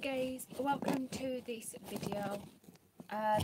Hi guys, welcome to this video. I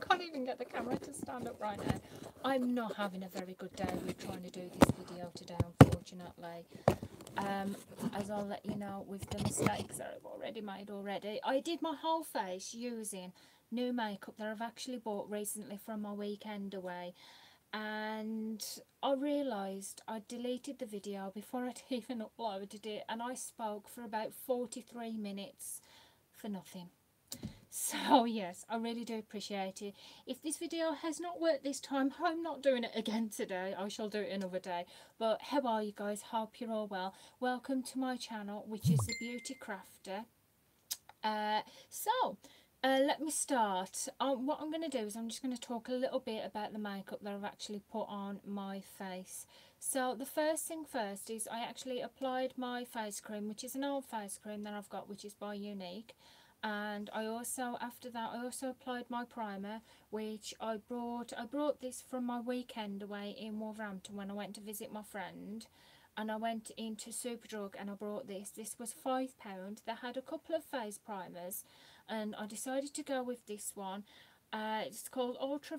can't even get the camera to stand up right now. I'm not having a very good day with trying to do this video today, unfortunately. As I'll let you know with the mistakes that I've already made already. I did my whole face using new makeup that I've actually bought recently from my weekend away. And I realised I deleted the video before I'd even uploaded it, and I spoke for about 43 minutes for nothing. So yes, I really do appreciate it. If this video has not worked this time, I'm not doing it again today. I shall do it another day. But how are you guys? Hope you're all well. Welcome to my channel, which is The Beauty Crafter. Let me start. What I'm going to do is I'm just going to talk a little bit about the makeup that I've actually put on my face. So the first thing first is I actually applied my face cream, which is an old face cream that I've got, which is by Younique. And I also, after that, I also applied my primer, which I brought this from my weekend away in Wolverhampton when I went to visit my friend. And I went into Superdrug and I brought this. This was £5. They had a couple of face primers and I decided to go with this one. It's called Ultra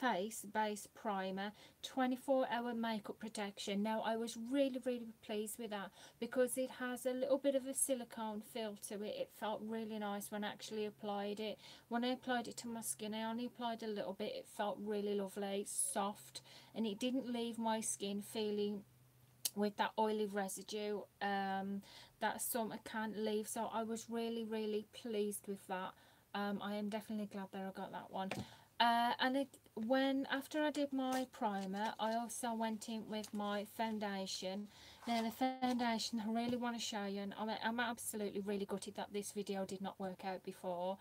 Face Base Primer 24-hour makeup protection. Now I was really pleased with that because it has a little bit of a silicone feel to it. It felt really nice when I actually applied it. When I applied it to my skin, I only applied a little bit. It felt really lovely, soft, and it didn't leave my skin feeling with that oily residue that some can't leave. So I was really pleased with that. I am definitely glad that I got that one. After I did my primer, I also went in with my foundation. Now the foundation I really want to show you, and I'm absolutely really gutted that this video did not work out before,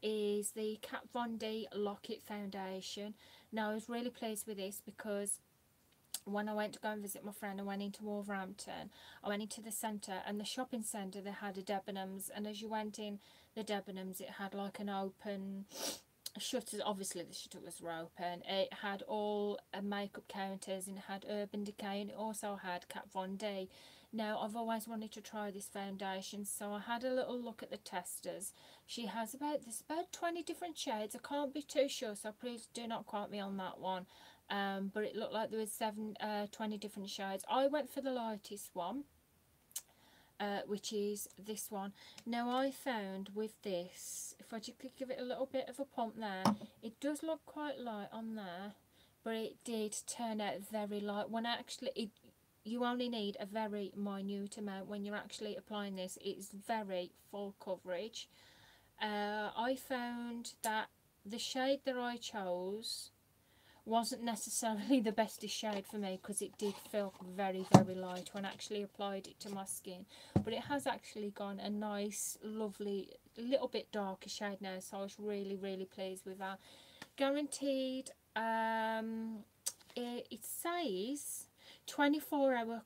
is the Kat Von D Lock-It foundation. Now I was really pleased with this because when I went to go and visit my friend, I went into Wolverhampton. I went into the centre, and the shopping centre, they had a Debenhams, and as you went in the Debenhams, it had like an open shutters. Obviously the shutters were open. It had all makeup counters, and it had Urban Decay, and it also had Kat Von D. Now I've always wanted to try this foundation, so I had a little look at the testers. She has about 20 different shades. I can't be too sure, so please do not quote me on that one. But it looked like there was 20 different shades. I went for the lightest one, which is this one. Now I found with this, if I just give it a little bit of a pump there, it does look quite light on there, but it did turn out very light. When you only need a very minute amount when you're actually applying this. It's very full coverage. I found that the shade that I chose wasn't necessarily the bestest shade for me because it did feel very light when I actually applied it to my skin, but it has actually gone a nice lovely little bit darker shade now, so I was really pleased with that. Guaranteed. It says 24-hour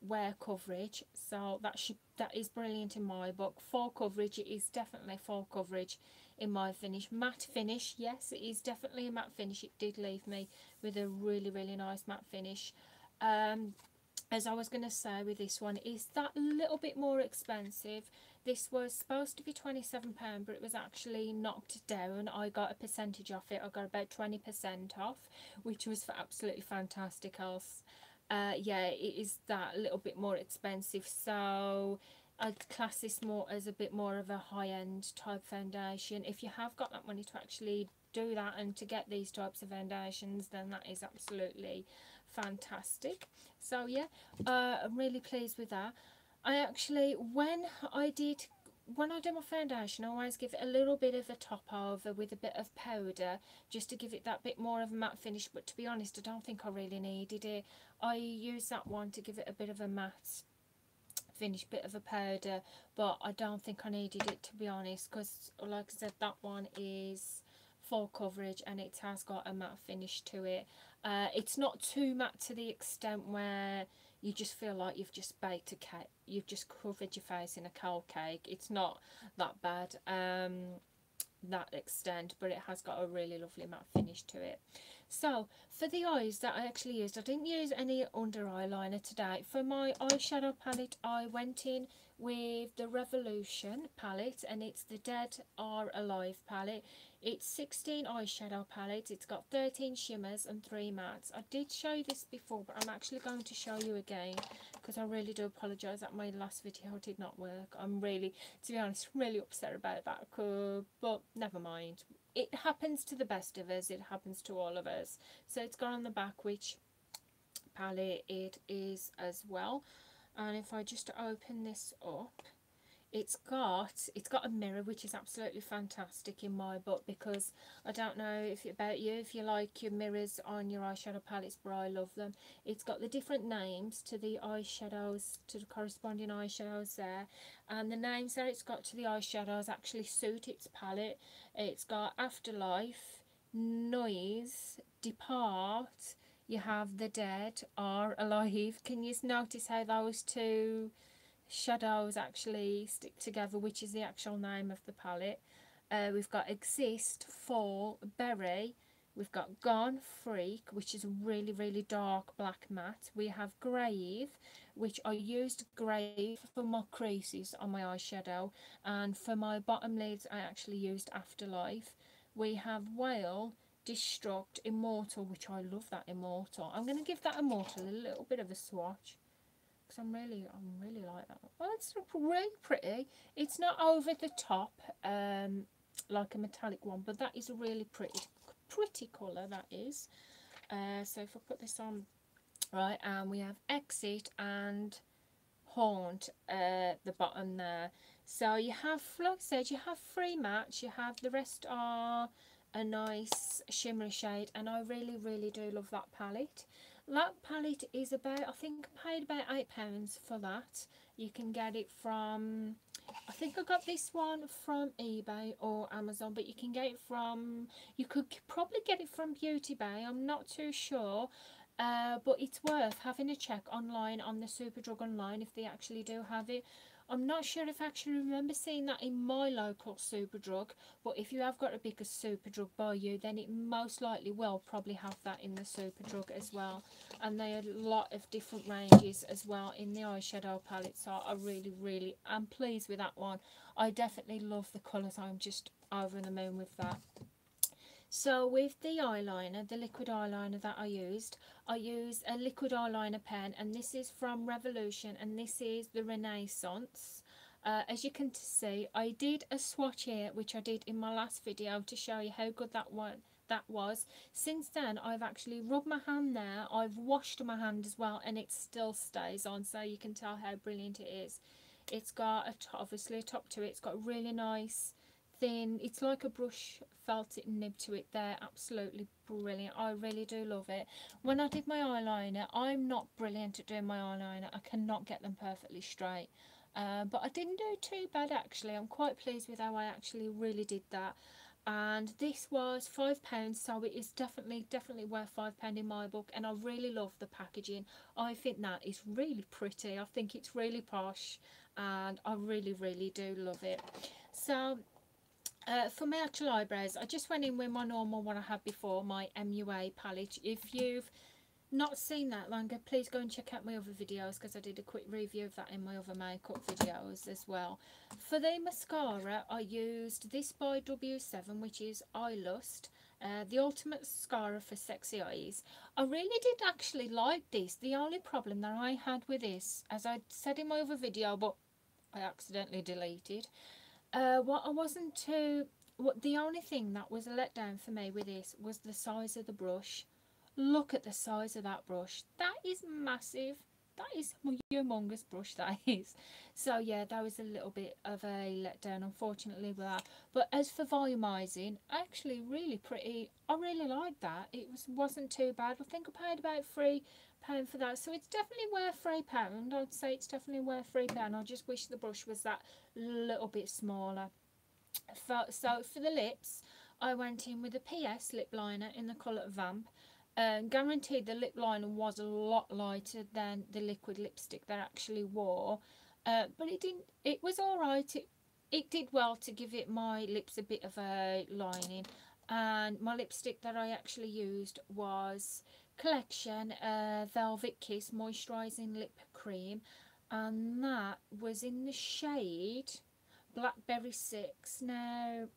wear coverage, so that is brilliant in my book. Full coverage, it is definitely full coverage in my finish. Matte finish, yes, it is definitely a matte finish. It did leave me with a really nice matte finish. As I was going to say with this one, is that a little bit more expensive. This was supposed to be £27, but it was actually knocked down. I got a percentage off it. I got about 20% off, which was absolutely fantastic else. Yeah, it is that little bit more expensive, so I'd class this more as a bit more of a high-end type foundation. If you have got that money to actually do that and to get these types of foundations, then that is absolutely fantastic. So yeah, I'm really pleased with that. When I do my foundation, I always give it a little bit of a top over with a bit of powder just to give it that bit more of a matte finish, but to be honest, I don't think I really needed it. I used that one to give it a bit of a matte finish, bit of a powder, but I don't think I needed it, to be honest, because like I said, that one is full coverage and it has got a matte finish to it. It's not too matte to the extent where you just feel like you've just baked a cake, you've just covered your face in a cold cake. It's not that bad, that extent, but it has got a really lovely matte finish to it. So for the eyes that I actually used, I didn't use any under eyeliner today. For my eyeshadow palette, I went in with the Revolution palette, and it's the Dead Are Alive palette. It's 16 eyeshadow palettes. It's got 13 shimmers and 3 mattes. I did show you this before, but I'm actually going to show you again because I really do apologise that my last video did not work. I'm really, to be honest, really upset about that, but never mind. It happens to the best of us. It happens to all of us. So it's got on the back which palette it is as well. And if I just open this up, it's got a mirror, which is absolutely fantastic in my book, because I don't know if you like your mirrors on your eyeshadow palettes, but I love them. It's got the different names to the eyeshadows, to the corresponding eyeshadows there, and the names that it's got to the eyeshadows actually suit its palette. It's got Afterlife, Noise, Depart. You have The Dead Are Alive. Can you notice how those two shadows actually stick together, which is the actual name of the palette? We've got Exist, Fall, Berry. We've got Gone, Freak, which is a really, really dark black matte. We have Grave, which I used Grave for my creases on my eyeshadow, and for my bottom lids I actually used Afterlife. We have Whale, Destruct, Immortal, which I love that Immortal. I'm going to give that Immortal a little bit of a swatch, because I'm really like that. Oh, it's really pretty. It's not over the top like a metallic one, but that is a really pretty colour, that is. So if I put this on, right, and we have Exit and Haunt the bottom there. So you have, like I said, you have 3 mattes, you have the rest are a nice shimmery shade, and I really do love that palette. That palette is about, I think I paid about £8 for that. You can get it from, I think I got this one from eBay or Amazon, but you can get it from, you could probably get it from Beauty Bay, I'm not too sure. But it's worth having a check online on the Superdrug online if they actually do have it. I'm not sure if I actually remember seeing that in my local Superdrug, but if you have got a bigger Superdrug by you, then it most likely will probably have that in the Superdrug as well. And they had a lot of different ranges as well in the eyeshadow palette, so I really am pleased with that one. I definitely love the colours. I'm just over the moon with that. So with the eyeliner, the liquid eyeliner that I used a liquid eyeliner pen, and this is from Revolution, and this is the Renaissance. As you can see, I did a swatch here, which I did in my last video to show you how good that was. Since then, I've actually rubbed my hand there, I've washed my hand as well, and it still stays on, so you can tell how brilliant it is. It's got obviously a top to it. It's got really nice thin, it's like a brush felt it nib to it there. Absolutely brilliant. I really do love it. When I did my eyeliner, I'm not brilliant at doing my eyeliner. I cannot get them perfectly straight, but I didn't do too bad actually. I'm quite pleased with how I actually really did that. And this was £5, so it is definitely worth £5 in my book, and I really love the packaging. I think that is really pretty. I think it's really posh, and I really do love it. So for my actual eyebrows, I just went in with my normal one I had before, my MUA palette. If you've not seen that longer, please go and check out my other videos, because I did a quick review of that in my other makeup videos as well. For the mascara, I used this by W7, which is Eye Lust, the ultimate mascara for sexy eyes. I really did actually like this. The only problem that I had with this, as I said in my other video, but I accidentally deleted, the only thing that was a letdown for me with this was the size of the brush. Look at the size of that brush. That is massive. That is a humongous brush, that is. So yeah, that was a little bit of a letdown, unfortunately, with that. But as for volumizing, actually really pretty. I really liked that. It wasn't too bad. I think I paid about £3 for that, so it's definitely worth £3. I'd say it's definitely worth £3. I just wish the brush was that little bit smaller. So for the lips, I went in with a PS lip liner in the colour Vamp. Guaranteed the lip liner was a lot lighter than the liquid lipstick that I actually wore, but it was alright. It did well to give it my lips a bit of a lining. And my lipstick that I actually used was Collection Velvet Kiss Moisturising Lip Cream, and that was in the shade Blackberry 6. Now,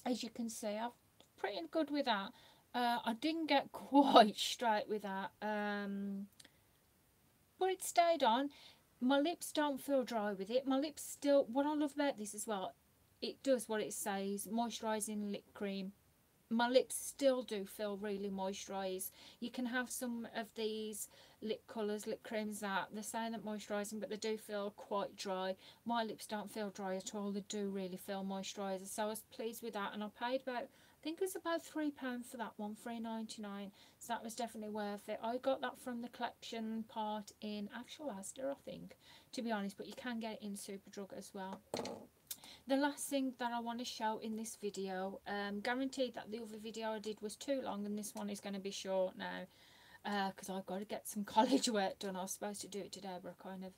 as you can see, I'm pretty good with that. I didn't get quite straight with that, but it stayed on. My lips don't feel dry with it. My lips still, what I love about this as well, it does what it says, moisturising lip cream. My lips still do feel really moisturised. You can have some of these lip colours, lip creams that they're saying that moisturising, but they do feel quite dry. My lips don't feel dry at all. They do really feel moisturised. So I was pleased with that, and I paid about, I think it was about £3 for that one, £3.99. So that was definitely worth it. I got that from the Collection part in actual Asda, I think, to be honest, but you can get it in Superdrug as well. The last thing that I want to show in this video, guaranteed that the other video I did was too long, and this one is going to be short now, because I've got to get some college work done. I was supposed to do it today, but I kind of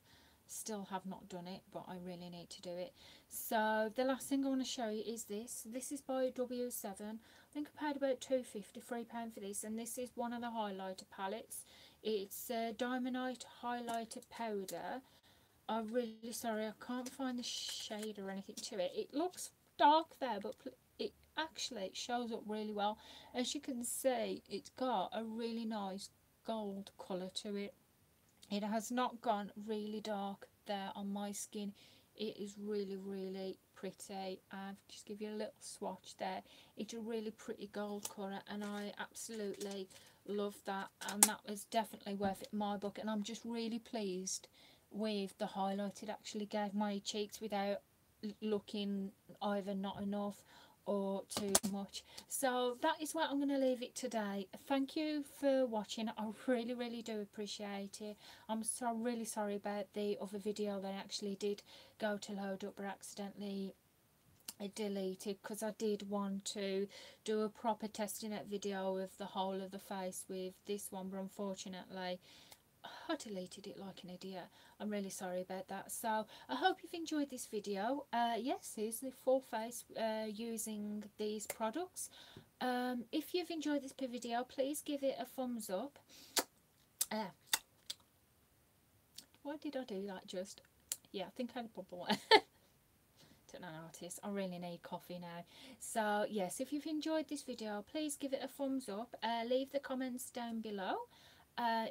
still have not done it, but I really need to do it. So the last thing I want to show you is this. This is by W7. I think I paid about £3 for this, and this is one of the highlighter palettes. It's Diamondite highlighter powder. I'm really sorry, I can't find the shade or anything to it. It looks dark there, but it actually shows up really well. As you can see, it's got a really nice gold colour to it. It has not gone really dark there on my skin. It is really, really pretty. I'll just give you a little swatch there. It's a really pretty gold colour, and I absolutely love that, and that was definitely worth it in my book. And I'm just really pleased with the highlight it actually gave my cheeks without looking either not enough or too much. So that is where I'm going to leave it today. Thank you for watching. I really, really do appreciate it. I'm so really sorry about the other video that I actually did go to load up but accidentally deleted, because I did want to do a proper testing out video of the whole of the face with this one, but unfortunately I deleted it like an idiot. I'm really sorry about that. So I hope you've enjoyed this video. Yes, here's the full face using these products. If you've enjoyed this video, please give it a thumbs up. Why did I do that just? Yeah, I think I had a bubble. Don't know how it is. I really need coffee now. So yes, if you've enjoyed this video, please give it a thumbs up. Leave the comments down below.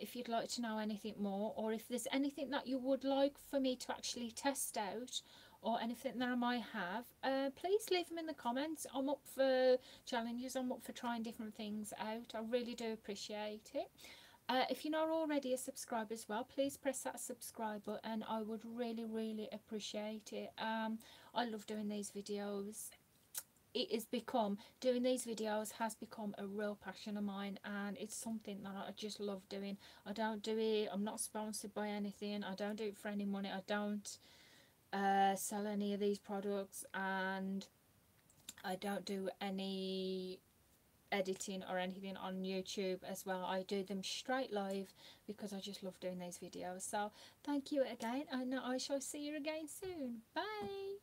If you'd like to know anything more, or if there's anything that you would like for me to actually test out, or anything that I might have, please leave them in the comments. I'm up for challenges, I'm up for trying different things out. I really do appreciate it. If you're not already a subscriber as well, please press that subscribe button. I would really, really appreciate it. I love doing these videos. It has become, doing these videos has become a real passion of mine, and it's something that I just love doing. I don't do it, I'm not sponsored by anything, I don't do it for any money, I don't sell any of these products, and I don't do any editing or anything on YouTube as well. I do them straight live because I just love doing these videos. So thank you again, and I shall see you again soon. Bye.